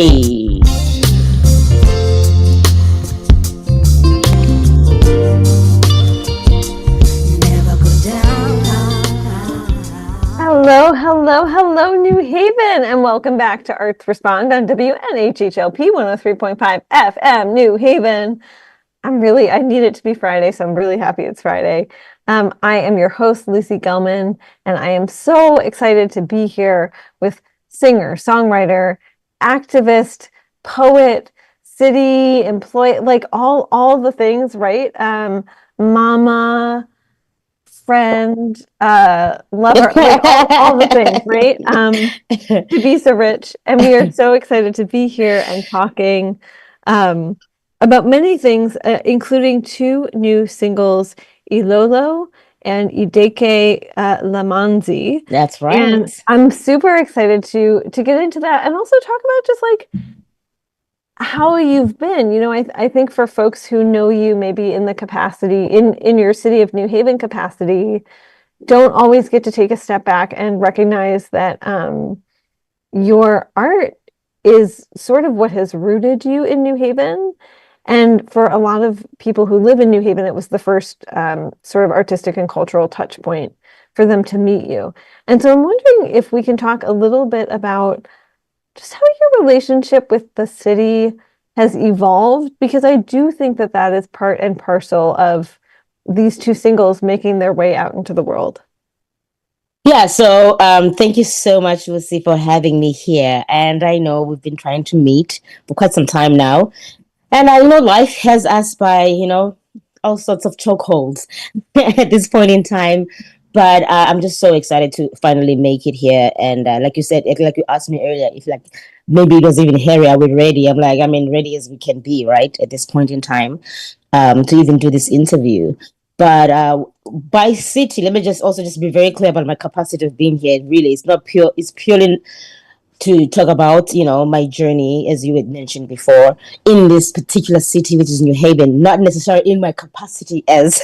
Hey. Hello, hello, hello, New Haven, and welcome back to Arts Respond on WNHHLP 103.5 FM, New Haven. I need it to be Friday, so I'm really happy it's Friday. I am your host, Lucy Gellman, and I am so excited to be here with singer, songwriter, activist, poet, city employee, like all the things, right? Mama, friend, lover, like all the things, right? Thabisa Rich, and we are so excited to be here and talking about many things, including two new singles, Ilolo and Ideke Lamanzi. That's right. And I'm super excited to get into that and also talk about just like how you've been. I think for folks who know you maybe in the capacity in your city of New Haven capacity, don't always get to take a step back and recognize that your art is sort of what has rooted you in New Haven. And for a lot of people who live in New Haven, it was the first sort of artistic and cultural touch point for them to meet you. And so I'm wondering if we can talk a little bit about just how your relationship with the city has evolved, because I do think that that is part and parcel of these two singles making their way out into the world. Yeah, so thank you so much, Lucy, for having me here. And I know we've been trying to meet for quite some time now. And life has us by, all sorts of chokeholds at this point in time. But I'm just so excited to finally make it here. And like you said, like you asked me earlier, if like maybe it was even hairy, I would ready. I'm like, ready as we can be, right? At this point in time, to even do this interview. But by city, let me just be very clear about my capacity of being here. Really, it's not pure. It's purely to talk about, my journey, as you had mentioned before, in this particular city, which is New Haven, not necessarily in my capacity as,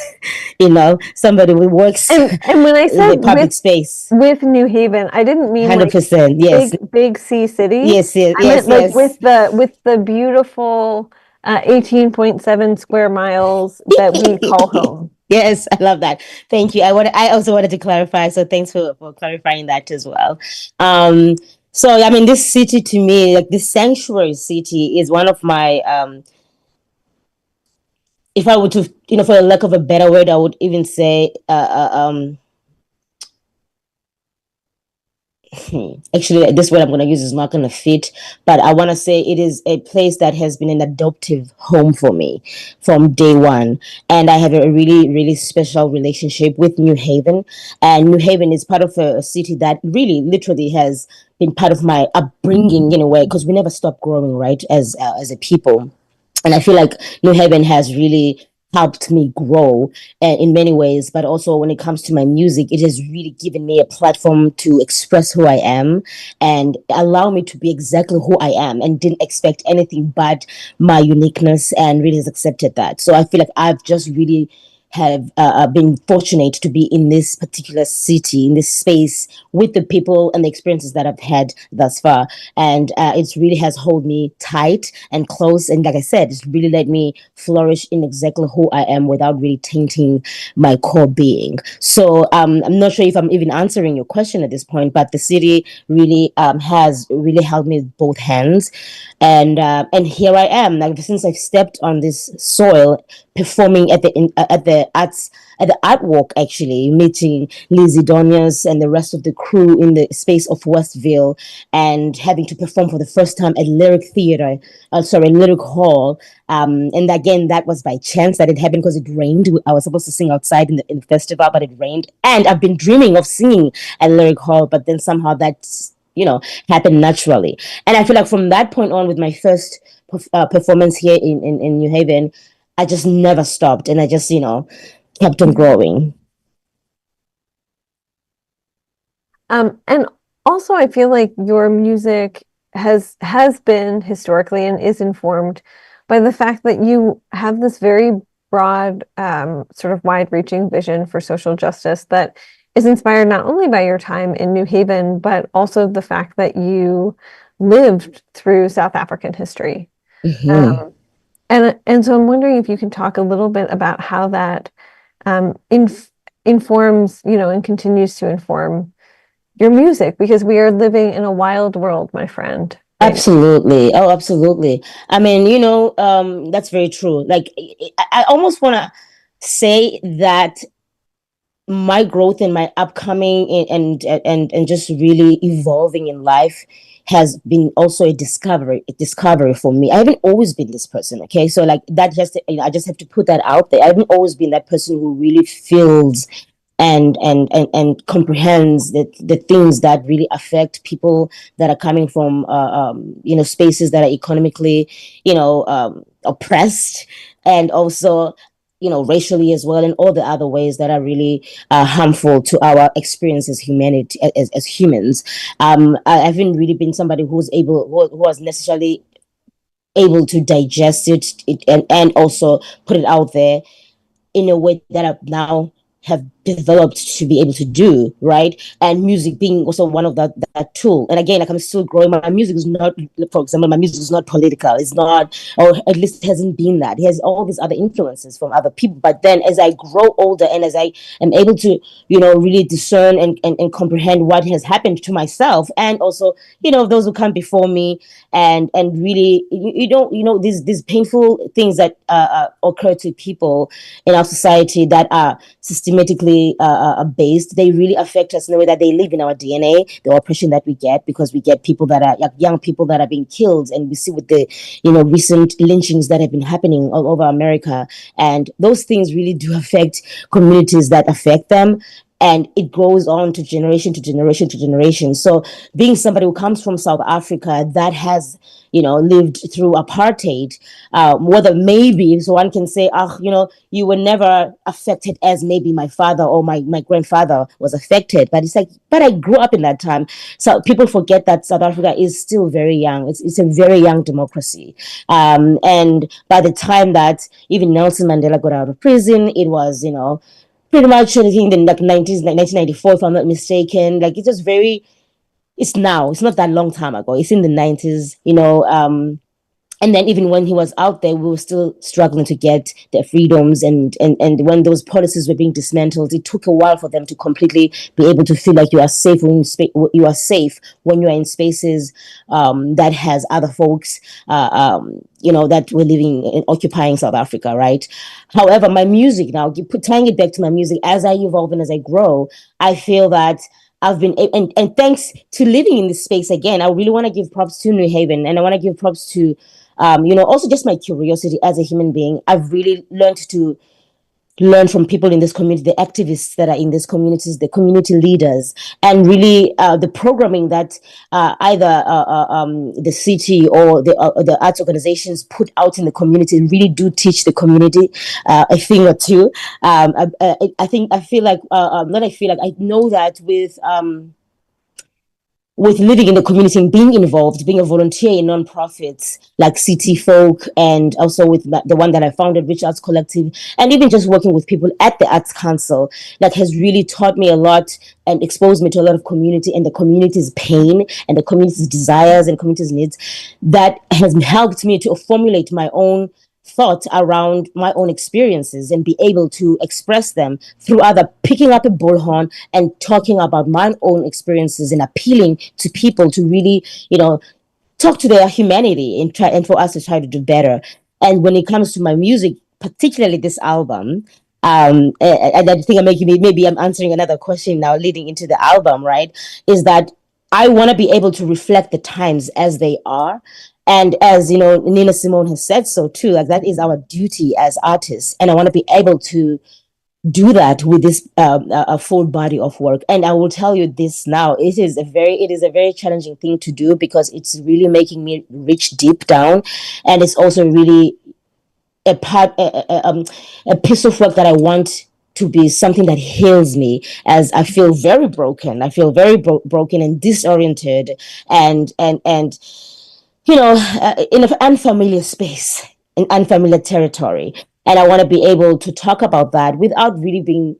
somebody who works and when I said in the public space. With New Haven, I didn't mean 100%, yes. Big C city. Yes, yes, I yes, meant yes. with the beautiful 18.7 square miles that we call home. Yes, I love that. Thank you. I also wanted to clarify, so thanks for clarifying that as well. So this city to me, like this sanctuary city, is one of my if I were to, for a lack of a better word, I would even say actually this word I'm going to use is not going to fit, but I want to say it is a place that has been an adoptive home for me from day one. And I have a really, really special relationship with New Haven. And New Haven is part of a city that really literally has been part of my upbringing in a way, because we never stop growing, right, as a people. And I feel like New Haven has really helped me grow in many ways, but also when it comes to my music, it has really given me a platform to express who I am and allow me to be exactly who I am, and didn't expect anything but my uniqueness, and really has accepted that. So I feel like I've just really have been fortunate to be in this particular city, in this space, with the people and the experiences that I've had thus far. And it really has held me tight and close. And like I said, it's really let me flourish in exactly who I am without really tainting my core being. So I'm not sure if I'm even answering your question at this point, but the city really has really held me with both hands. And here I am, like since I've stepped on this soil, performing at the artwalk, actually meeting Lizzie Donias and the rest of the crew in the space of Westville, and having to perform for the first time at Lyric Hall. And again, that was by chance that it happened, because it rained. I was supposed to sing outside in the festival, but it rained. And I've been dreaming of singing at Lyric Hall, but then somehow that's happened naturally. And I feel like from that point on, with my first performance here in New Haven, I just never stopped, and I just kept on growing. And also I feel like your music has been historically and is informed by the fact that you have this very broad, sort of wide-reaching vision for social justice that is inspired not only by your time in New Haven, but also the fact that you lived through South African history. Hmm. Um, and so I'm wondering if you can talk a little bit about how that informs, and continues to inform your music, because we are living in a wild world, my friend, right now. Absolutely. Oh, absolutely. I mean, that's very true. Like, I almost want to say that my growth and my upcoming and just really evolving in life has been also a discovery for me. I haven't always been this person. Okay, so like that, just I just have to put that out there. I haven't always been that person who really feels and comprehends the things that really affect people that are coming from spaces that are economically oppressed, and also racially as well, and all the other ways that are really harmful to our experience as humanity, as humans. I haven't really been somebody who was necessarily able to digest it and also put it out there in a way that I now have developed to be able to do, right? And music being also one of that tool. And again, like I'm still growing. My music is not, for example, my music is not political. It's not, or at least it hasn't been that. It has all these other influences from other people. But then as I grow older and as I am able to, really discern and comprehend what has happened to myself and also, those who come before me, and really, these painful things that occur to people in our society that are systematically based, they really affect us in the way that they live in our DNA, the oppression that we get, because we get people that are like young people that are being killed, and we see with the recent lynchings that have been happening all over America, and those things really do affect communities that affect them, and it goes on to generation to generation to generation. So being somebody who comes from South Africa that has lived through apartheid, whether maybe so one can say, you were never affected as maybe my father or my grandfather was affected, but it's like, but I grew up in that time. So people forget that South Africa is still very young. It's a very young democracy, and by the time that even Nelson Mandela got out of prison, it was pretty much anything in like 1994, if I'm not mistaken. Like it's just very, it's now, it's not that long time ago. It's in the 90s, and then even when he was out there, we were still struggling to get their freedoms, and when those policies were being dismantled, it took a while for them to completely be able to feel like you are safe you are safe when you are in spaces that has other folks that were living and occupying South Africa, right? However, my music now, tying it back to my music, as I evolve and as I grow, I feel that I've been, and thanks to living in this space again, I really want to give props to New Haven, and I want to give props to also just my curiosity as a human being. I've really learned to learn from people in this community, the activists that are in these communities, the community leaders, and really the programming that either the city or the arts organizations put out in the community really do teach the community a thing or two. I feel like, not I feel like, I know that with living in the community and being involved, being a volunteer in nonprofits like City Folk, and also with the one that I founded, Rich Arts Collective, and even just working with people at the Arts Council, that has really taught me a lot and exposed me to a lot of community and the community's pain and the community's desires and community's needs. That has helped me to formulate my own thought around my own experiences and be able to express them through either picking up a bullhorn and talking about my own experiences and appealing to people to really, talk to their humanity and for us to try to do better. And when it comes to my music, particularly this album, and I think I'm making, maybe I'm answering another question now leading into the album, right? Is that I want to be able to reflect the times as they are. And as Nina Simone has said so too, like that is our duty as artists. And I want to be able to do that with this a full body of work. And I will tell you this now, it is a very challenging thing to do, because it's really making me reach deep down, and it's also really a piece of work that I want to be something that heals me, as I feel very broken. I feel very broken and disoriented, and in an unfamiliar space, in unfamiliar territory. And I want to be able to talk about that without really being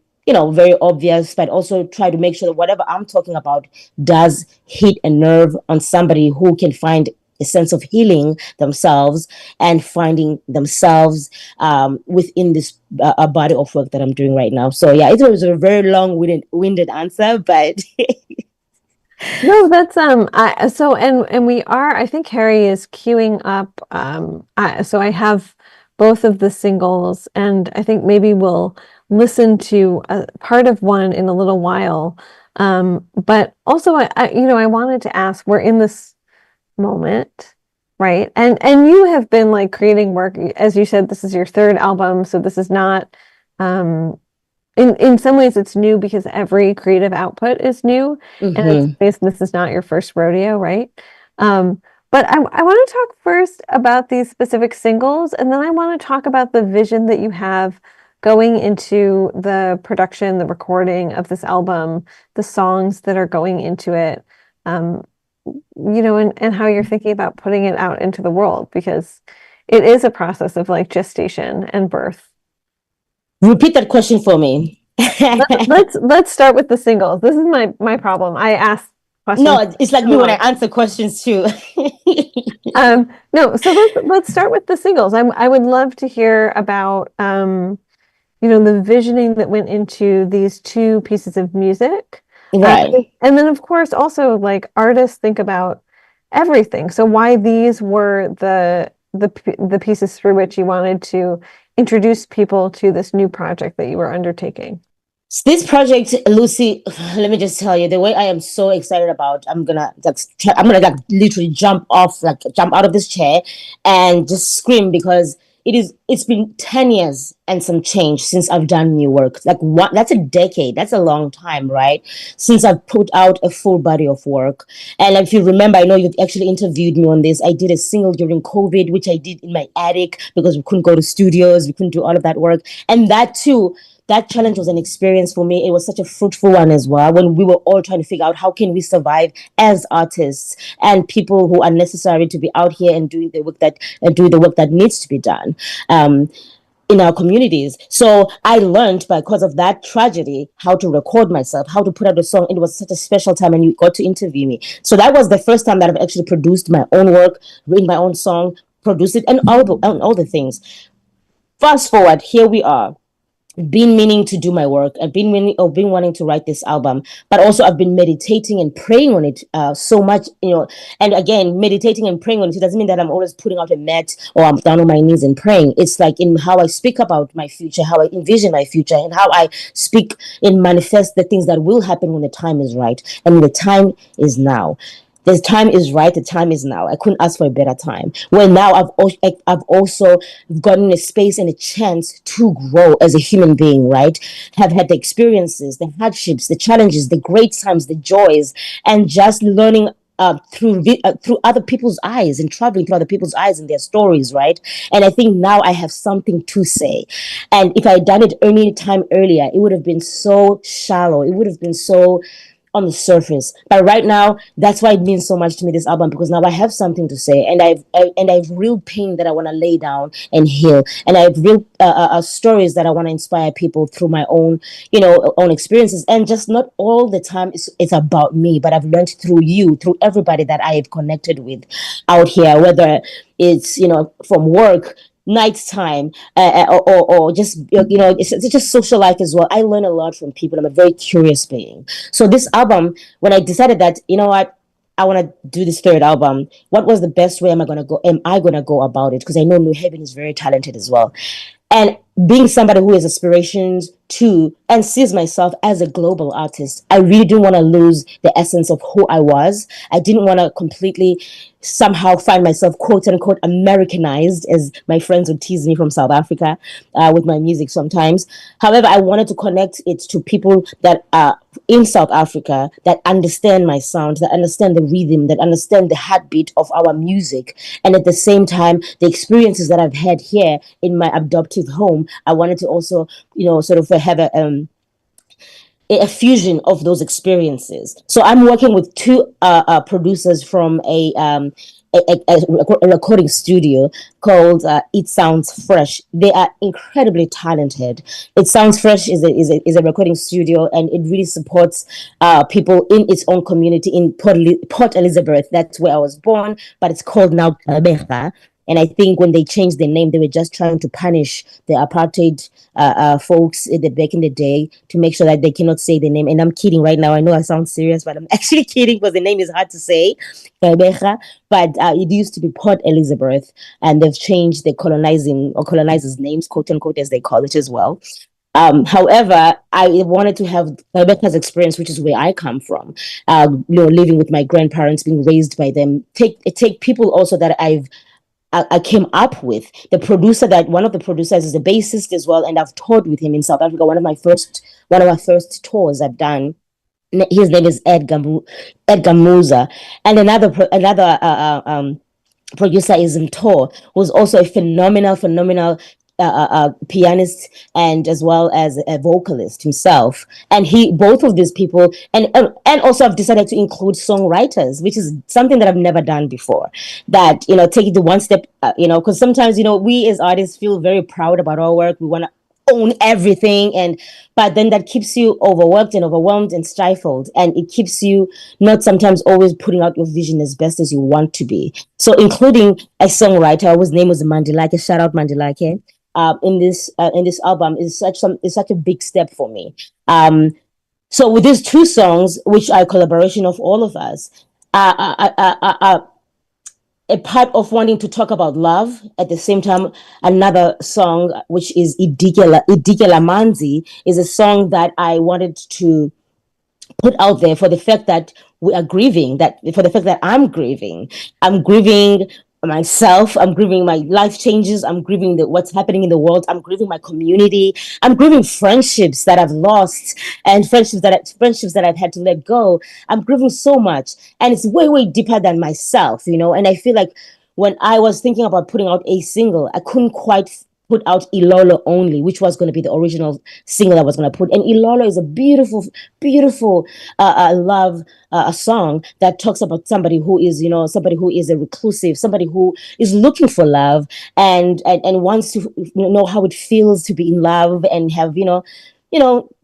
very obvious, but also try to make sure that whatever I'm talking about does hit a nerve on somebody who can find a sense of healing themselves and finding themselves within this a body of work that I'm doing right now. So yeah, it was a very long-winded answer, but No, that's I so and we are, I think Harry is queuing up so I have both of the singles, and I think maybe we'll listen to a part of one in a little while. But also I wanted to ask, we're in this moment, right? And you have been like creating work, as you said, this is your third album, so this is not um in some ways it's new because every creative output is new, and in some mhm. ways this is not your first rodeo, right? Um, but I want to talk first about these specific singles, and then I want to talk about the vision that you have going into the production, the recording of this album, the songs that are going into it, um, and how you're thinking about putting it out into the world, because it is a process of like gestation and birth. Repeat that question for me. Let's start with the singles. This is my problem. I ask questions No, it's like too me when I long. answer questions too. No, so let's start with the singles. I would love to hear about the visioning that went into these two pieces of music. Right. And then of course also like artists think about everything. So why these were the pieces through which you wanted to introduce people to this new project that you were undertaking. This project, Lucy, let me just tell you, the way I am so excited about, I'm gonna like literally jump out of this chair and just scream because it's been 10 years and some change since I've done new work. Like what that's a decade. That's a long time, right? Since I've put out a full body of work. And if you remember, I know you've actually interviewed me on this. I did a single during COVID, which I did in my attic because we couldn't go to studios, we couldn't do all of that work. And that challenge was an experience for me. It was such a fruitful one as well, when we were all trying to figure out how can we survive as artists and people who are necessary to be out here and doing the work that needs to be done. In our communities. So I learned because of that tragedy how to record myself, how to put out a song. It was such a special time, and you got to interview me. So that was the first time that I've actually produced my own work, written my own song, produced it, and all the things. Fast forward, here we are, been meaning to do my work. I've been wanting to write this album, but also I've been meditating and praying on it so much, And again, meditating and praying on it doesn't mean that I'm always putting out a mat or I'm down on my knees and praying. It's like in how I speak about my future, how I envision my future, and how I speak and manifest the things that will happen when the time is right. And the time is now. The time is right. The time is now. I couldn't ask for a better time. Well, now I've also gotten a space and a chance to grow as a human being, right? Have had the experiences, the hardships, the challenges, the great times, the joys, and just learning through other people's eyes and traveling through other people's eyes and their stories, right? And I think now I have something to say. And if I had done it any time earlier, it would have been so shallow. It would have been so on the surface. But right now, that's why it means so much to me, this album, because now I have something to say, and I have real pain that I want to lay down and heal, and I have real stories that I want to inspire people through my own experiences, and just not all the time it's about me, but I've learned through you, through everybody that I have connected with out here, whether it's from work, nighttime, or just it's just social life as well. I learn a lot from people. I'm a very curious being. So this album, when I decided that what, I want to do this third album, what was the best way am I gonna go about it? Because I know New Haven is very talented as well, and being somebody who has aspirations to and sees myself as a global artist, I really didn't want to lose the essence of who I was. I didn't want to completely somehow find myself quote unquote Americanized, as my friends would tease me from South Africa with my music sometimes. However, I wanted to connect it to people that are in South Africa, that understand my sound, that understand the rhythm, that understand the heartbeat of our music, and at the same time, the experiences that I've had here in my adoptive home. I wanted to also, sort of have a fusion of those experiences. So I'm working with two producers from a recording studio called It Sounds Fresh. They are incredibly talented. It Sounds Fresh is a recording studio, and it really supports people in its own community in Port Elizabeth. That's where I was born, but it's called now Gqeberha. And I think when they changed their name, they were just trying to punish the apartheid folks back in the day to make sure that they cannot say the name. And I'm kidding right now. I know I sound serious, but I'm actually kidding because the name is hard to say, Gqeberha. But it used to be Port Elizabeth, and they've changed the colonizing or colonizers' names, quote unquote, as they call it as well. However, I wanted to have Rebecca's experience, which is where I come from. Living with my grandparents, being raised by them. Take people also that I came up with. One of the producers is a bassist as well, and I've toured with him in South Africa. One of my first tours I've done. His name is Edgar Musa, and another producer is Mtor, who's also a phenomenal pianist and as well as a vocalist himself. And both of these people, and also I've decided to include songwriters, which is something that I've never done before. That take it to one step, because sometimes we as artists feel very proud about our work. We want to own everything, but then that keeps you overworked and overwhelmed and stifled, and it keeps you not sometimes always putting out your vision as best as you want to be. So including a songwriter whose name was Mandilake, shout out Mandilake, in this album is such a big step for me. So with these two songs, which are a collaboration of all of us, a part of wanting to talk about love. At the same time, another song, which is Idikela Manzi, is a song that I wanted to put out there for the fact that we are grieving, for the fact that I'm grieving myself, I'm grieving my life changes, I'm grieving what's happening in the world, I'm grieving my community, I'm grieving friendships that I've lost, and friendships that I've had to let go. I'm grieving so much, and it's way deeper than myself, and I feel like when I was thinking about putting out a single, I couldn't quite put out Ilolo only, which was going to be the original single I was going to put. And Ilolo is a beautiful love a song that talks about somebody who is a reclusive, somebody who is looking for love and wants to know how it feels to be in love and have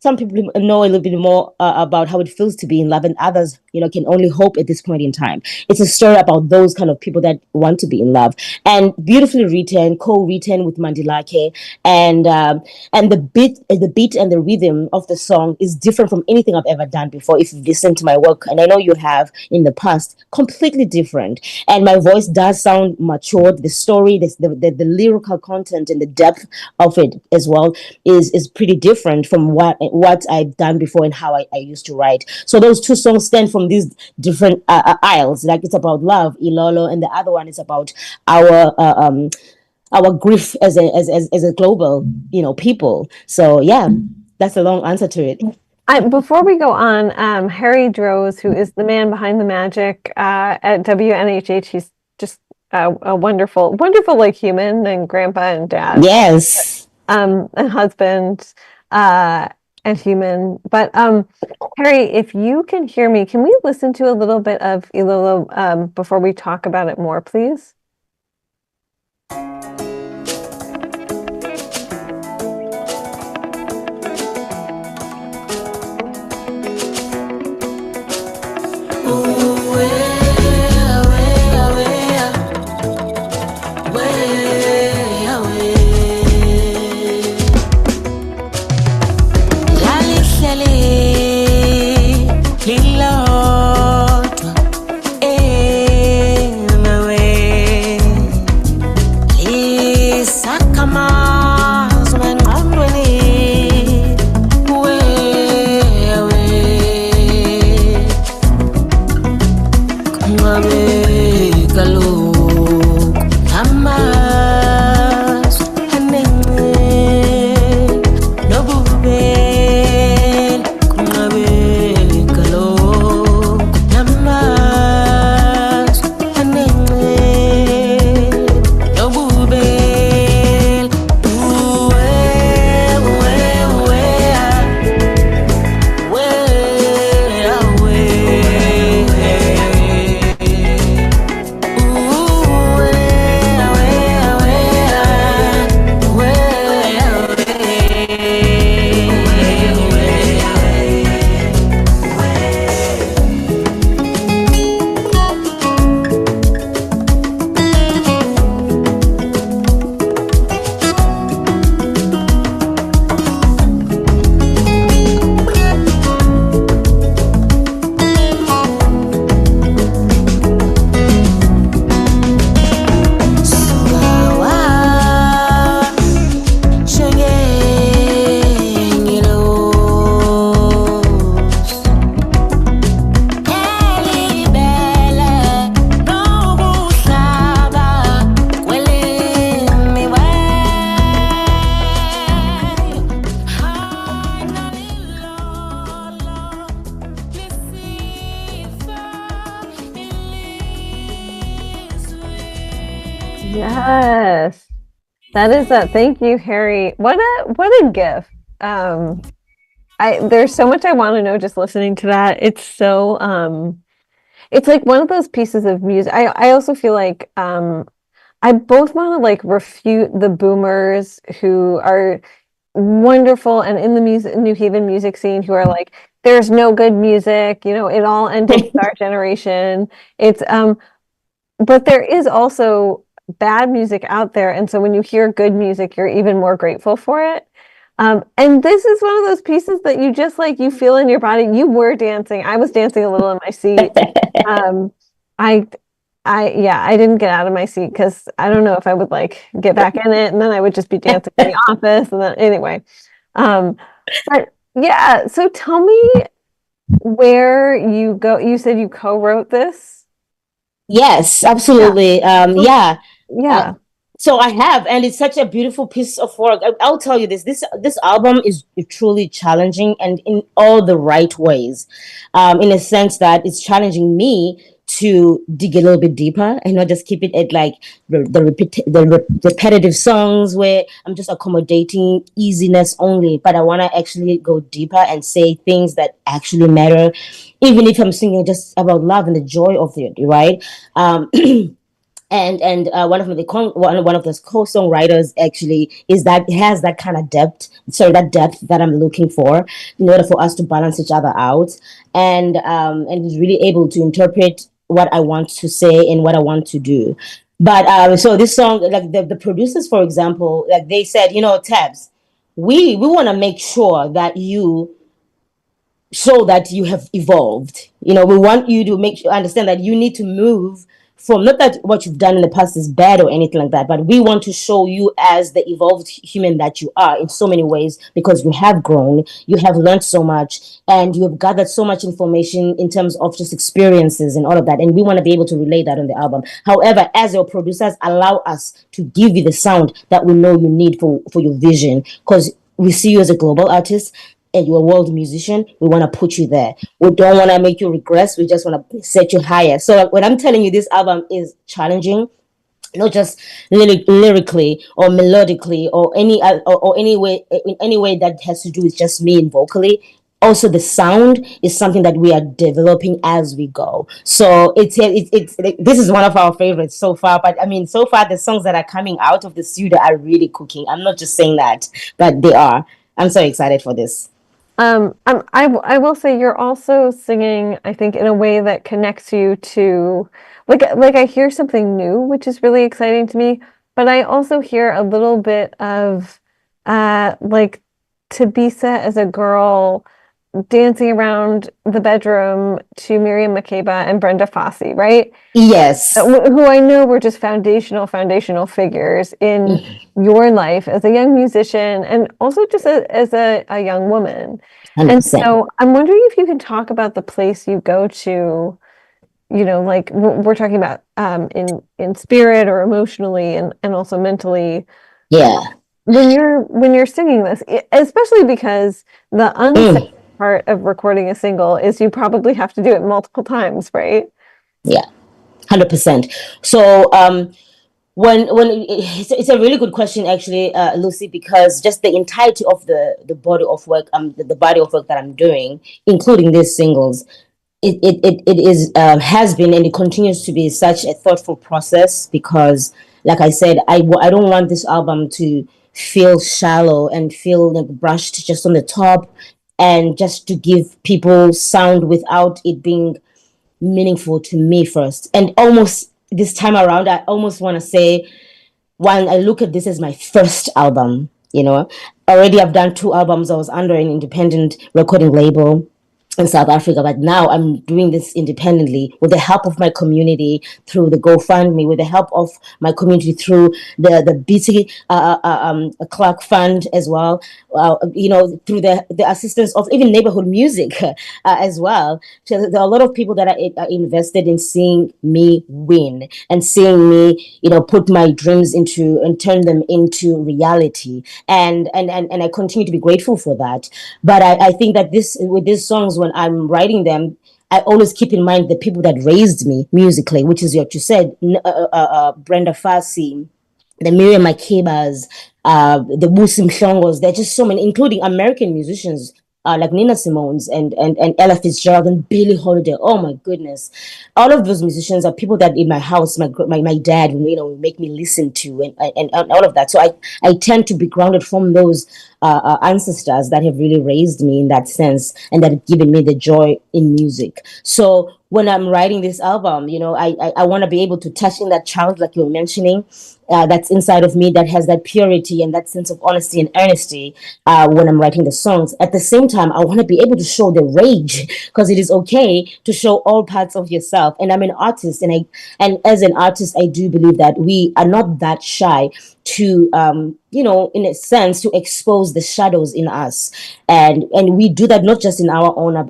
some people know a little bit more about how it feels to be in love, and others, can only hope at this point in time. It's a story about those kind of people that want to be in love, and beautifully written, co-written with Mandilake, and the beat and the rhythm of the song is different from anything I've ever done before. If you've listened to my work, and I know you have in the past, completely different, and my voice does sound matured. The story, the lyrical content, and the depth of it as well is pretty different from what I've done before and how I used to write. So those two songs stand from these different aisles. Like it's about love, Ilolo, and the other one is about our grief as a global people. So yeah, that's a long answer to it. Before we go on, Harry Droz, who is the man behind the magic at WNHH, he's just a wonderful like human and grandpa and dad. Yes. And husband. And human. But Harry, if you can hear me, can we listen to a little bit of Ilolo before we talk about it more, please? Yes. That is a thank you, Harry. What a gift. I there's so much I want to know just listening to that. It's like one of those pieces of music. I also feel like I both want to like refute the boomers who are wonderful and in the music New Haven music scene who are like, there's no good music, it all ended with our generation. It's but there is also bad music out there, and so when you hear good music, you're even more grateful for it. And this is one of those pieces that you just like you feel in your body. You were dancing. I was dancing a little in my seat. Um, I yeah, I didn't get out of my seat because I don't know if I would like get back in it, and then I would just be dancing in the office, and then anyway. Um, but yeah, so tell me where you go. You said you co-wrote this. Yes, Yeah. absolutely. Yeah. Uh, Yeah. so I have, and it's such a beautiful piece of work. I'll tell you this: this album is truly challenging, and in all the right ways. In a sense that it's challenging me to dig a little bit deeper and not just keep it at like repetitive songs where I'm just accommodating easiness only. But I want to actually go deeper and say things that actually matter, even if I'm singing just about love and the joy of it, right? Um, and one of those co-songwriters actually is that has that kind of depth, sorry, that depth that I'm looking for in order for us to balance each other out, and he's really able to interpret what I want to say and what I want to do. But so this song, like the producers, for example, like they said, Tabs, we want to make sure that you show that you have evolved. We want you to make sure understand that you need to move from, not that what you've done in the past is bad or anything like that, but we want to show you as the evolved human that you are in so many ways, because you have grown, you have learned so much, and you have gathered so much information in terms of just experiences and all of that. And we want to be able to relay that on the album. However, as your producers, allow us to give you the sound that we know you need for your vision, because we see you as a global artist and you're a world musician. We want to put you there. We don't want to make you regress. We just want to set you higher. So when I'm telling you this album is challenging, not just lyrically or melodically or any way, in any way that has to do with just me and vocally. Also, the sound is something that we are developing as we go. So this is one of our favorites so far. But I mean, so far the songs that are coming out of the studio are really cooking. I'm not just saying that, but they are. I'm so excited for this. I will say you're also singing, I think, in a way that connects you to, like I hear something new, which is really exciting to me, but I also hear a little bit of, like Thabisa as a girl dancing around the bedroom to Miriam Makeba and Brenda Fassi, right? Yes. Who I know were just foundational figures in your life as a young musician and also just as a young woman. And 100%. so I'm wondering if you can talk about the place you go to, like we're talking about in spirit or emotionally and also mentally Yeah. when you're singing this, especially because the unsaid Mm. part of recording a single is you probably have to do it multiple times, right? Yeah. 100%. So when it's a really good question actually, Lucy, because just the entirety of the body of work, the body of work that I'm doing, including these singles, it is has been and it continues to be such a thoughtful process, because like I said, I don't want this album to feel shallow and feel like brushed just on the top, and just to give people sound without it being meaningful to me first. And almost this time around, I almost want to say, when I look at this as my first album, already I've done two albums. I was under an independent recording label in South Africa, but now I'm doing this independently with the help of my community through the GoFundMe, with the help of my community through the BT Clark Fund as well, through the assistance of even neighborhood music as well. So there are a lot of people that are invested in seeing me win and seeing me, put my dreams into and turn them into reality. And I continue to be grateful for that. But I think that with these songs, when I'm writing them, I always keep in mind the people that raised me musically, which is what you said, Brenda Fassi, the Miriam Makebas, the Busim Shongos. There are just so many, including American musicians like Nina Simone's and Ella Fitzgerald and Billie Holiday. Oh my goodness. All of those musicians are people that in my house, my dad, make me listen to and all of that. So I tend to be grounded from those ancestors that have really raised me in that sense and that have given me the joy in music. So when I'm writing this album, I want to be able to touch in that child, like you were mentioning, that's inside of me, that has that purity and that sense of honesty and earnesty when I'm writing the songs. At the same time, I want to be able to show the rage because it is okay to show all parts of yourself. And I'm an artist, and as an artist, I do believe that we are not that shy to in a sense to expose the shadows in us, and we do that not just in our honor,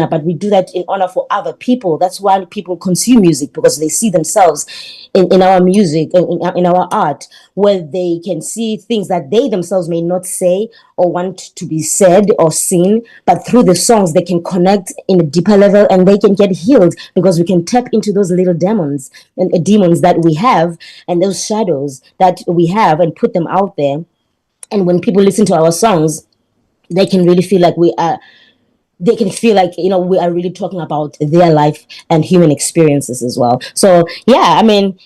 but we do that in honor for other people. That's why people consume music, because they see themselves in our music, in our art, where they can see things that they themselves may not say or want to be said or seen, but through the songs they can connect in a deeper level and they can get healed, because we can tap into those little demons and demons that we have, and those shadows that we have, and put them out there. And when people listen to our songs, they can really feel like they can feel like we are really talking about their life and human experiences as well. So yeah, I mean,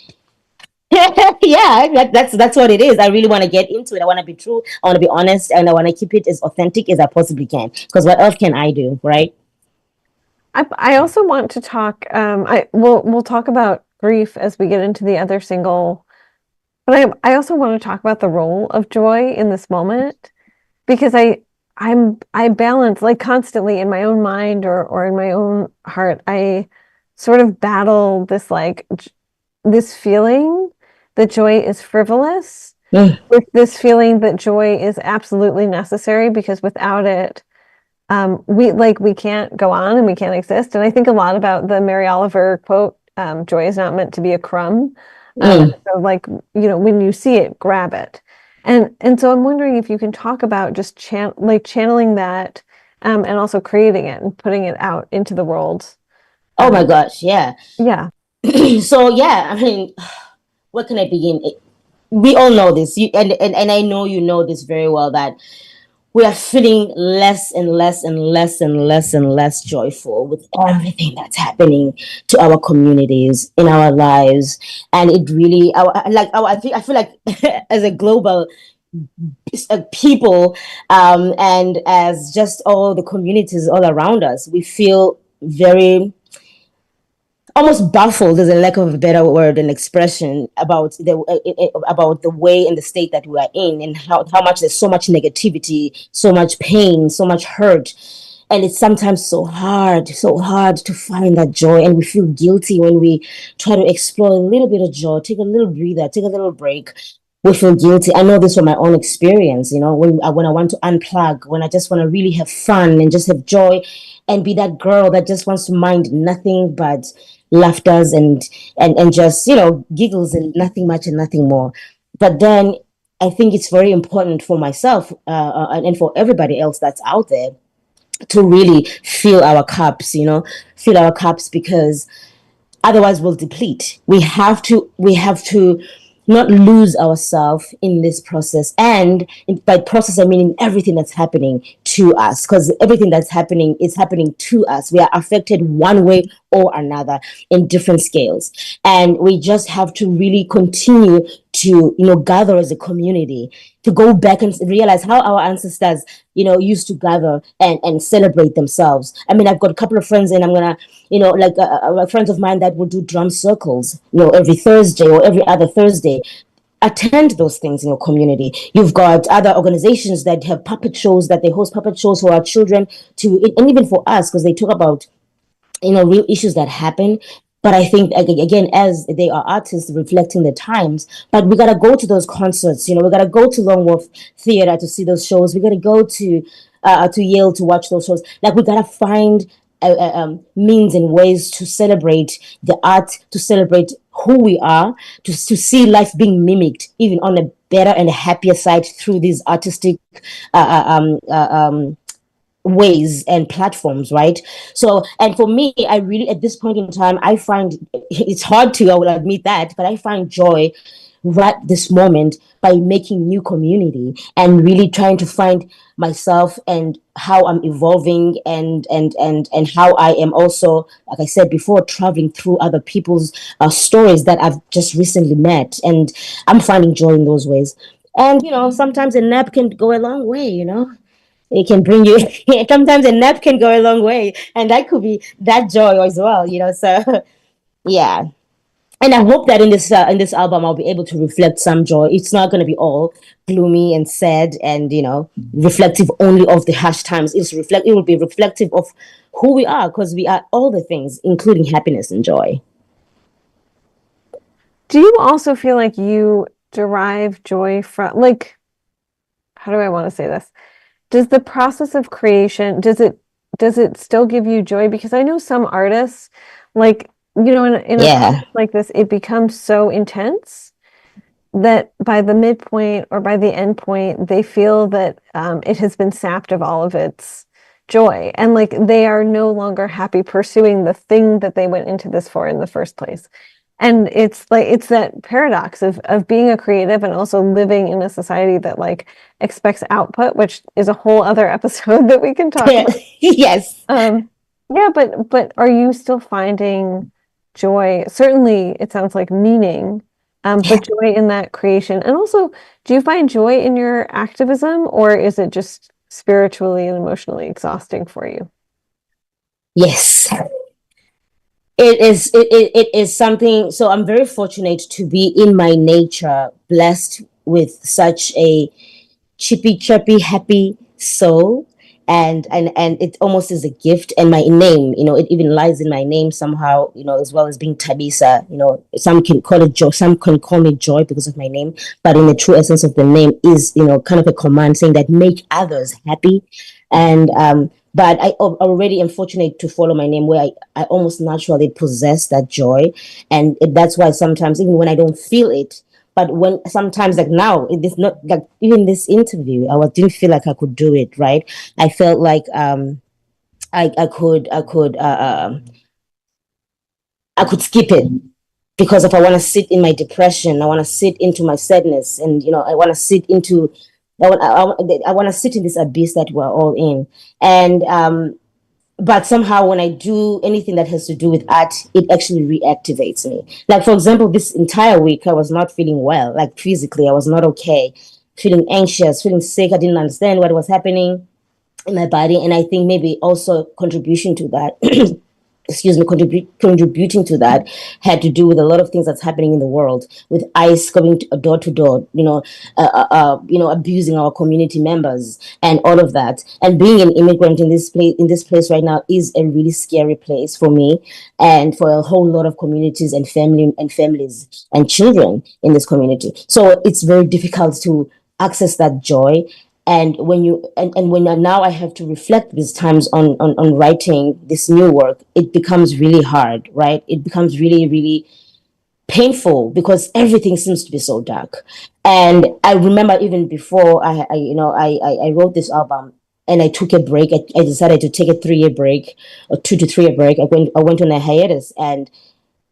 yeah, that's what it is. I really want to get into it. I want to be true, I want to be honest, and I want to keep it as authentic as I possibly can, because what else can I do, right? I also want to talk. We'll talk about grief as we get into the other single, but I also want to talk about the role of joy in this moment, because I balance, like, constantly in my own mind or in my own heart. I sort of battle this, like, this feeling that joy is frivolous, Mm. with this feeling that joy is absolutely necessary, because without it, we can't go on and we can't exist. And I think a lot about the Mary Oliver quote, joy is not meant to be a crumb. Mm. So, like, when you see it, grab it. And so I'm wondering if you can talk about just channeling that, and also creating it and putting it out into the world. Oh Um, my gosh, yeah. yeah. So yeah, I mean, where can I begin? We all know this, and I know you know this very well, that we are feeling less and less and less and less and less joyful with everything that's happening to our communities in our lives. And it really, I feel like as a global people, and as just all the communities all around us, we feel very almost baffled, is a lack of a better word and expression, about the way and the state that we are in, and how much there's so much negativity, so much pain, so much hurt. And it's sometimes so hard to find that joy, and we feel guilty when we try to explore a little bit of joy, take a little breather, take a little break. We feel guilty. I know this from my own experience, when I want to unplug, when I just want to really have fun and just have joy, and be that girl that just wants to mind nothing but laughters and just giggles and nothing much and nothing more. But then I think it's very important for myself, and for everybody else that's out there, to really fill our cups, fill our cups, because otherwise we'll deplete. We have to not lose ourselves in this process, and by process I mean in everything that's happening to us, because everything that's happening is happening to us. We are affected one way or another in different scales, and we just have to really continue to gather as a community, to go back and realize how our ancestors used to gather and celebrate themselves. I mean, I've got a couple of friends, and I'm gonna like friends of mine that will do drum circles every Thursday or every other Thursday. Attend those things in your community. You've got other organizations that have puppet shows, that they host puppet shows for our children, and even for us, because they talk about real issues that happen. But I think, again, as they are artists reflecting the times, but we gotta go to those concerts. We gotta go to Long Wharf Theater to see those shows. We gotta go to Yale to watch those shows. Like, we gotta find means and ways to celebrate the art, to celebrate who we are, to see life being mimicked even on a better and a happier side through these artistic ways and platforms, right? So, and for me, I really, at this point in time, I find it's hard to, I will admit that, but I find joy right this moment by making new community and really trying to find myself and how I'm evolving and how I am also, like I said before, traveling through other people's stories that I've just recently met, and I'm finding joy in those ways. And sometimes a nap can go a long way. It can bring you. Sometimes a nap can go a long way, and that could be that joy as well. So yeah. And I hope that in this album I'll be able to reflect some joy. It's not going to be all gloomy and sad and reflective only of the harsh times. It will be reflective of who we are, because we are all the things, including happiness and joy. Do you also feel like you derive joy from, like, how do I want to say this? Does the process of creation, does it still give you joy? Because I know some artists, like, in a Yeah. process like this, it becomes so intense that by the midpoint or by the end point, they feel that it has been sapped of all of its joy. And like they are no longer happy pursuing the thing that they went into this for in the first place. And it's like it's that paradox of being a creative and also living in a society that like expects output, which is a whole other episode that we can talk about. Yes. Yeah, but are you still finding joy? Certainly, it sounds like meaning, but joy in that creation. And also, do you find joy in your activism, or is it just spiritually and emotionally exhausting for you? Yes. It is something. So I'm very fortunate to be in my nature, blessed with such a chippy chirpy happy soul, and it almost is a gift. And my name, it even lies in my name somehow, as well as being Thabisa. Some can call it joy, some can call me joy because of my name, but in the true essence of the name is, kind of a command saying that make others happy. And but I already am fortunate to follow my name, where I almost naturally possess that joy. And that's why sometimes, even when I don't feel it, but when sometimes, like now, it is not like even this interview, didn't feel like I could do it, right? I felt like I could skip it, because if I want to sit in my depression, I want to sit into my sadness, and I want to sit into I want to sit in this abyss that we're all in. And but somehow when I do anything that has to do with art, it actually reactivates me. Like, for example, this entire week I was not feeling well, like physically I was not okay, feeling anxious, feeling sick. I didn't understand what was happening in my body, and I think maybe also contribution to that excuse me, contributing to that had to do with a lot of things that's happening in the world, with ICE going door to door, abusing our community members and all of that. And being an immigrant in this place right now is a really scary place for me and for a whole lot of communities and families and children in this community. So it's very difficult to access that joy. And when now I have to reflect these times on writing this new work, it becomes really hard, right? It becomes really, really painful, because everything seems to be so dark. And I remember even before I wrote this album, and I took a break. I decided to take a 3-year break, or 2 to 3 year break. I went on a hiatus. And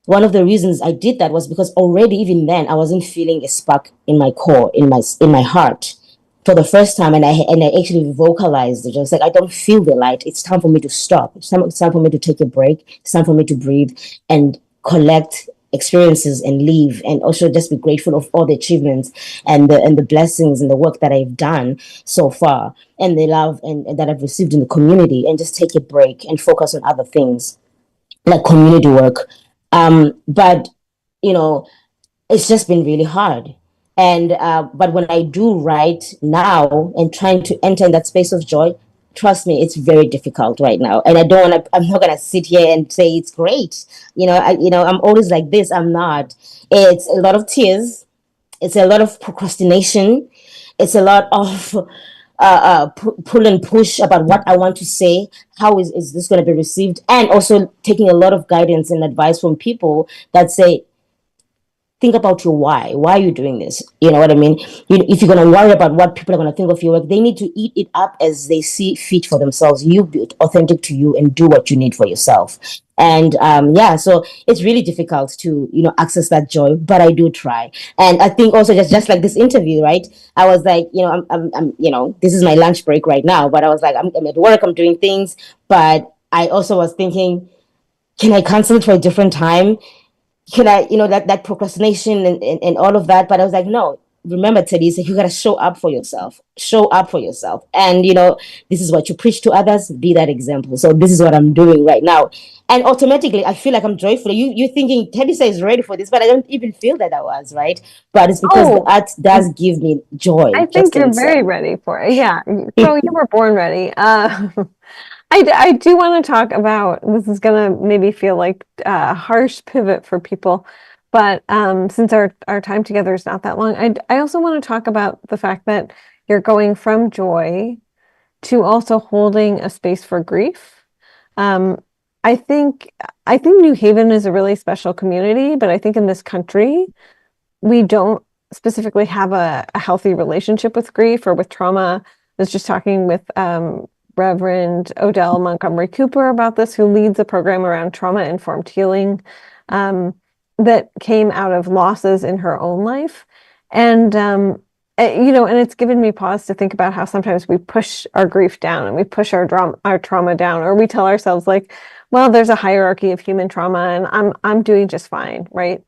one of the reasons I did that was because already, even then, I wasn't feeling a spark in my core, in my heart, for the first time. And I actually vocalized it. I was like, I don't feel the light. It's time for me to stop. It's time for me to take a break. It's time for me to breathe and collect experiences and leave, and also just be grateful of all the achievements and the blessings and the work that I've done so far, and the love and that I've received in the community, and just take a break and focus on other things like community work. But you know, it's just been really hard. And but when I do write now and trying to enter in that space of joy, trust me, it's very difficult right now. And I don't want to. I'm not gonna sit here and say it's great. I'm always like this. I'm not. It's a lot of tears. It's a lot of procrastination. It's a lot of pull and push about what I want to say. How is this going to be received? And also taking a lot of guidance and advice from people that say, think about your why. Why are you doing this? You know what I mean? If you're going to worry about what people are going to think of your work, they need to eat it up as they see fit for themselves. You be authentic to you and do what you need for yourself. And yeah, so it's really difficult to access that joy, but I do try. And I think also just like this interview, right? I was like, I'm this is my lunch break right now, but I was like, I'm at work, I'm doing things, but I also was thinking, can I cancel it for a different time? Can I, that procrastination and all of that. But I was like, no, remember, Thabisa, you got to show up for yourself. Show up for yourself. And, this is what you preach to others. Be that example. So this is what I'm doing right now. And automatically, I feel like I'm joyful. You're thinking, Thabisa is ready for this, but I don't even feel that I was, right? But it's because the Oh, art does give me joy I just think in you're itself. very ready for it. Yeah. So you were born ready. I do want to talk about this is going to maybe feel like a harsh pivot for people, but since our time together is not that long, I also want to talk about the fact that you're going from joy to also holding a space for grief. Um, I think I think New Haven is a really special community, but I think in this country we don't specifically have a healthy relationship with grief or with trauma. I was just talking with Reverend Odell Montgomery Cooper about this, who leads a program around trauma-informed healing um, that came out of losses in her own life. And and it's given me pause to think about how sometimes we push our grief down and we push our trauma down, or we tell ourselves like, well, there's a hierarchy of human trauma and I'm doing just fine, right?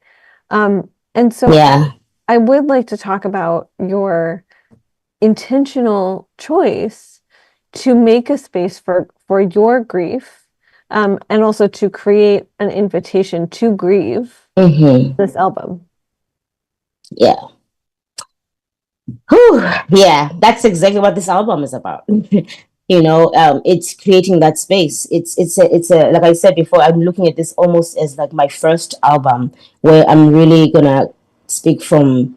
And so Yeah. I would like to talk about your intentional choice to make a space for your grief, and also to create an invitation to grieve Hmm. this album. Yeah. Whew, yeah, that's exactly what this album is about. It's creating that space. It's a like I said before, I'm looking at this almost as like my first album where I'm really gonna speak from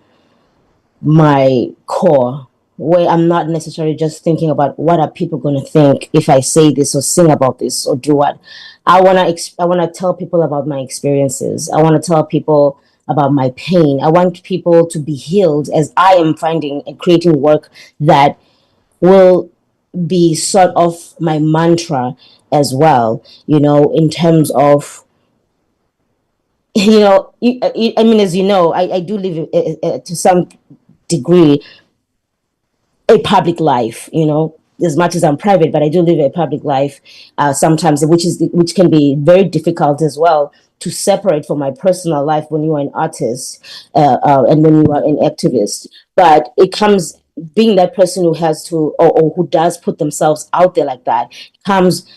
my core, where I'm not necessarily just thinking about what are people going to think if I say this or sing about this or do what. I want to tell people about my experiences. I want to tell people about my pain. I want people to be healed as I am finding and creating work that will be sort of my mantra as well, in terms of I mean, as you know, I do live to some degree a public life, as much as I'm private, but I do live a public life sometimes, which can be very difficult as well to separate from my personal life when you are an artist and when you are an activist. But it comes being that person who has to or who does put themselves out there like that comes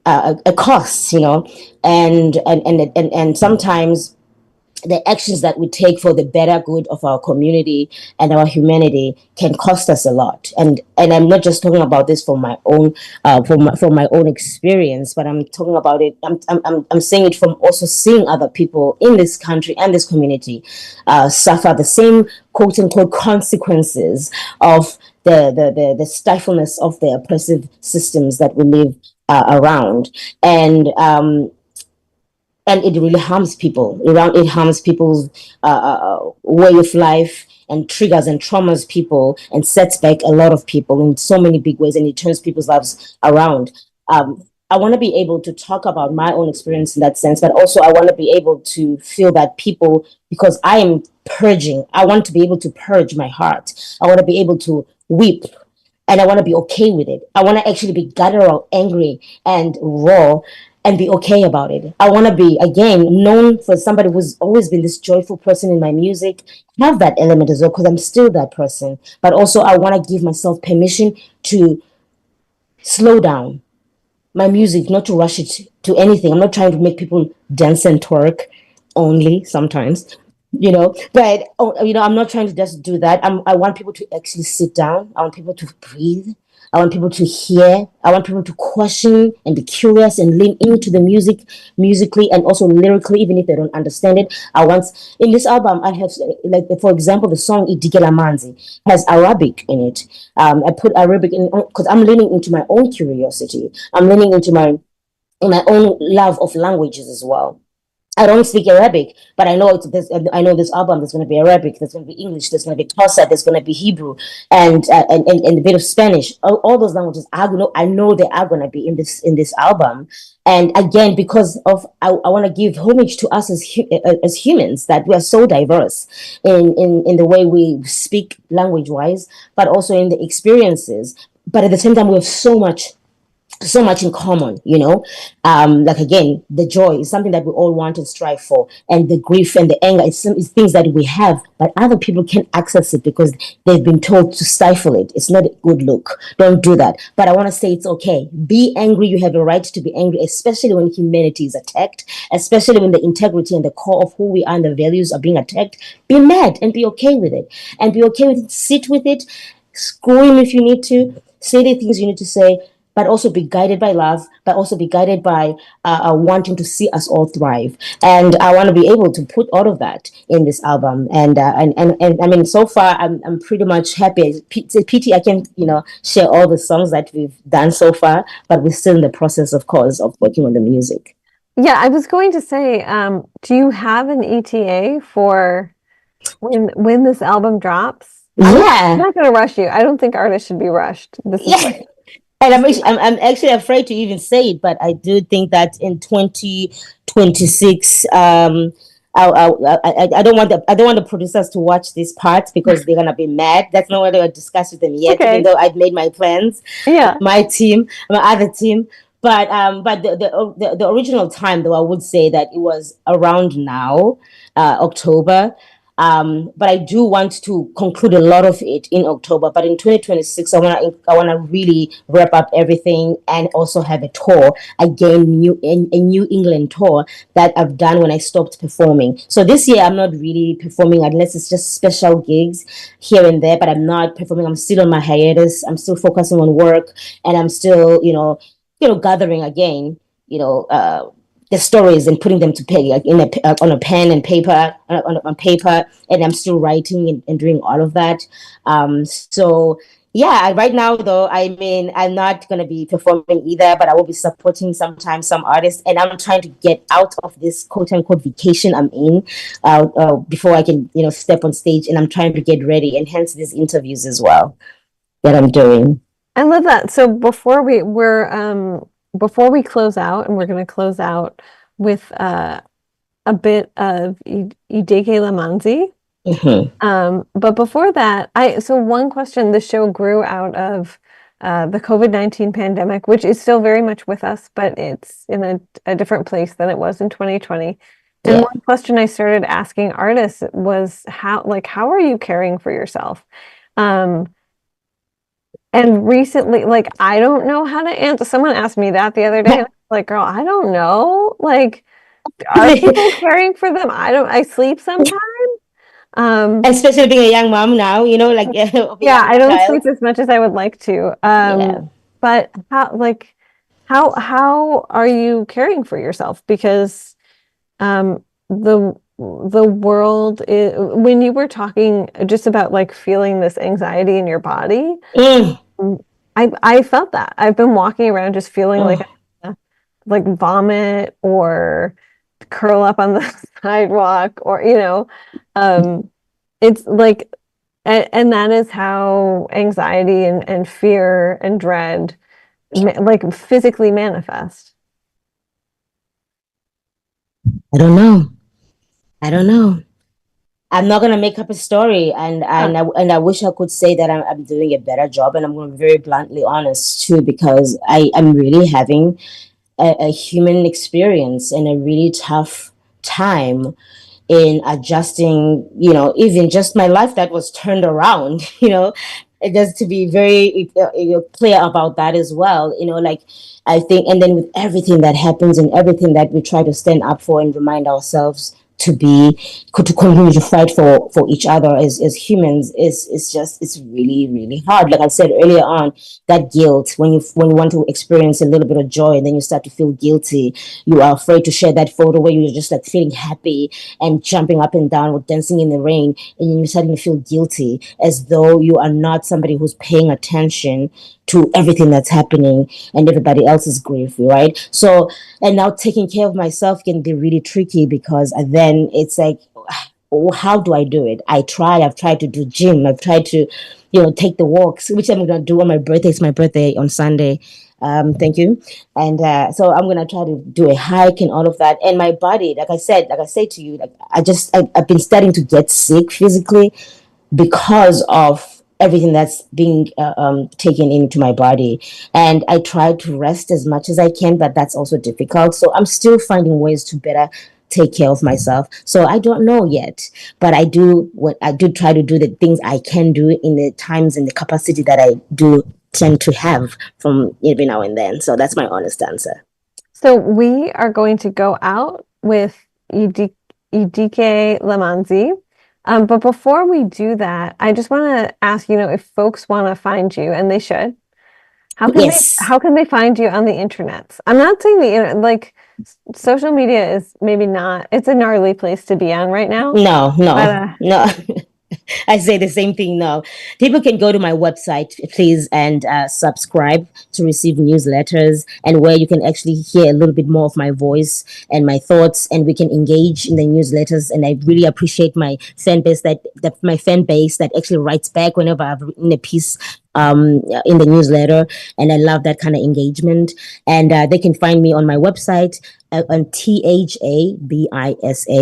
a cost, and sometimes the actions that we take for the better good of our community and our humanity can cost us a lot. And I'm not just talking about this from my own from my own experience, but I'm talking about it. I'm saying it from also seeing other people in this country and this community suffer the same quote unquote consequences of the stifleness of the oppressive systems that we live around. And it really harms people around. It harms people's way of life and triggers and traumas people and sets back a lot of people in so many big ways, and it turns people's lives around. I want to be able to talk about my own experience in that sense, but also I want to be able to feel that people, because I am purging, I want to be able to purge my heart. I want to be able to weep, and I want to be okay with it. I want to actually be guttural, angry, and raw, and be okay about it. I want to be, again, known for somebody who's always been this joyful person in my music, have that element as well, because I'm still that person. But also, I want to give myself permission to slow down my music, not to rush it to anything. I'm not trying to make people dance and twerk only sometimes, but I'm not trying to just do that. I want people to actually sit down. I want people to breathe. I want people to hear. I want people to question and be curious and lean into the music, musically and also lyrically, even if they don't understand it. I want in this album, I have, like, for example, the song Idigela Manzi has Arabic in it. I put Arabic in because I'm leaning into my own curiosity. I'm leaning into my own love of languages as well. I don't speak Arabic, but I know I know this album. There's going to be Arabic. There's going to be English. There's going to be Xhosa. There's going to be Hebrew, and a bit of Spanish. All those languages. I know they are going to be in this album. And again, because of I want to give homage to us as humans, that we are so diverse in the way we speak language wise, but also in the experiences. But at the same time, we have so much in common, like again, the joy is something that we all want and strive for, and the grief and the anger is things that we have, but other people can't access it because they've been told to stifle it. It's not a good look. Don't do that. But I want to say it's okay. Be angry. You have a right to be angry, especially when humanity is attacked, especially when the integrity and the core of who we are and the values are being attacked. Be mad and be okay with it, and be okay with it. Sit with it, scream if you need to, say the things you need to say, but also be guided by love, but also be guided by wanting to see us all thrive. And I want to be able to put all of that in this album. And I mean, so far, I'm pretty much happy. Pity I can, share all the songs that we've done so far, but we're still in the process, of course, of working on the music. Yeah, I was going to say, do you have an ETA for when this album drops? I'm Yeah. not going to rush you. I don't think artists should be rushed. This is Yeah. like, And I'm actually afraid to even say it, but I do think that in 2026, I don't want the producers to watch these parts because they're gonna be mad. That's not what I discussed with them yet, even okay. though I've made my plans Yeah. with my other team. But the original time, though, I would say that it was around now, October. But I do want to conclude a lot of it in October. But in 2026, I wanna really wrap up everything and also have a tour again, a New England tour that I've done when I stopped performing. So this year I'm not really performing unless it's just special gigs here and there. But I'm not performing. I'm still on my hiatus. I'm still focusing on work, and I'm still gathering again. You know. The stories and putting them to pay like on a pen and paper on paper, and I'm still writing and doing all of that. So yeah, right now though, I mean, I'm not going to be performing either, but I will be supporting sometimes some artists, and I'm trying to get out of this quote unquote vacation I'm in before I can step on stage, and I'm trying to get ready, and hence these interviews as well that I'm doing. I love that. So before we close out, and we're going to close out with a bit of Ideke Lamanzi. Mhm. But before that, so one question, the show grew out of the COVID-19 pandemic, which is still very much with us, but it's in a different place than it was in 2020. And Yeah. one question I started asking artists was how are you caring for yourself? And recently, like, I don't know how to answer. Someone asked me that the other day. Like, girl, I don't know. Like, are people caring for them? I sleep sometimes. Um, Especially being a young mom now, like of a yeah, young I don't child. sleep as much as I would like to. Yeah. But how are you caring for yourself? Because the world is, when you were talking just about like feeling this anxiety in your body, Mm. I felt that. I've been walking around just feeling like Oh, like vomit or curl up on the sidewalk or um it's like and that is how anxiety and fear and dread like physically manifest. I don't know. I don't know. I'm not gonna make up a story, Yeah. and I wish I could say that I'm doing a better job, and I'm gonna be very bluntly honest too, because I'm really having a human experience and a really tough time in adjusting, even just my life that was turned around, just to be very clear about that as well, like I think, and then with everything that happens and everything that we try to stand up for and remind ourselves to continue to fight for each other as humans is just it's really really hard. Like I said earlier on, that guilt when you want to experience a little bit of joy and then you start to feel guilty, you are afraid to share that photo where you're just like feeling happy and jumping up and down or dancing in the rain, and you suddenly feel guilty as though you are not somebody who's paying attention to everything that's happening and everybody else's grief, right? So, and now taking care of myself can be really tricky because then it's like, oh, how do I do it? I've tried to do gym. I've tried to, take the walks, which I'm going to do on my birthday. It's my birthday on Sunday. Thank you. And so I'm going to try to do a hike and all of that. And my body, like I say to you, like I've been starting to get sick physically because of everything that's being taken into my body. And I try to rest as much as I can, but that's also difficult. So I'm still finding ways to better take care of myself. So I don't know yet, but I do try to do the things I can do in the times and the capacity that I do tend to have from every now and then. So that's my honest answer. So we are going to go out with Idike Lamanzi. But before we do that, I just want to ask, if folks want to find you, and they should, Yes. how can they find you on the internet? I'm not saying like social media is maybe not, it's a gnarly place to be on right now. No, But, no. I say the same thing now. People can go to my website, please, and subscribe to receive newsletters, and where you can actually hear a little bit more of my voice and my thoughts, and we can engage in the newsletters. And I really appreciate my fan base that actually writes back whenever I've written a piece in the newsletter, and I love that kind of engagement. And they can find me on my website on Thabisa.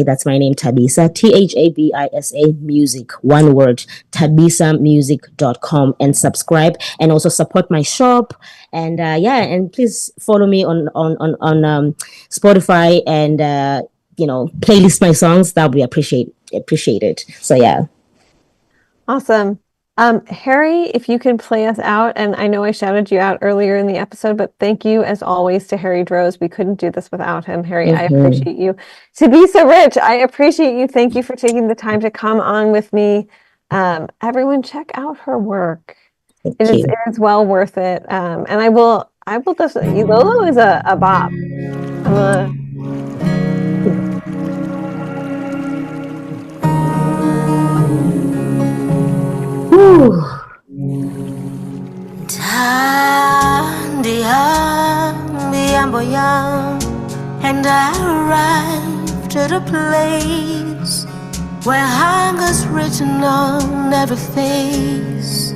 That's my name, Thabisa. Thabisa music, one word, thabisamusic.com, and subscribe, and also support my shop. And and please follow me on Spotify, and playlist my songs. That would be appreciated. So yeah. Awesome. Harry, if you can play us out, and I know I shouted you out earlier in the episode, but thank you as always to Harry Droz. We couldn't do this without him. Harry, I appreciate you. Thabisa Rich, I appreciate you. Thank you for taking the time to come on with me. Everyone check out her work. It is well worth it. And I will just, Lolo is a bop. And I arrived at a place where hunger's written on every face.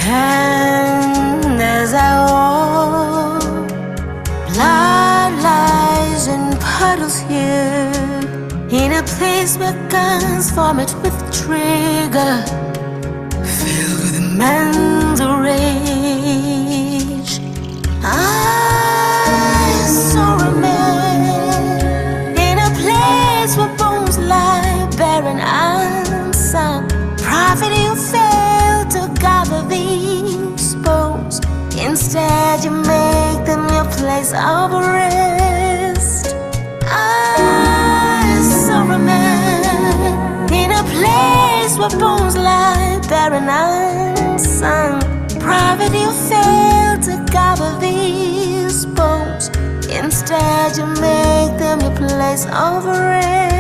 And as I walk, blood lies in puddles here, in a place where guns vomit with trigger, filled with mental rage. I saw a man in a place where bones lie bare and unsung. Prophet, you failed to gather these bones. Instead, you make them your place of rest. I saw a man in a place where bones lie bare and unsung. Prophet, you failed to gather these bones. Instead, you make them your place of rest.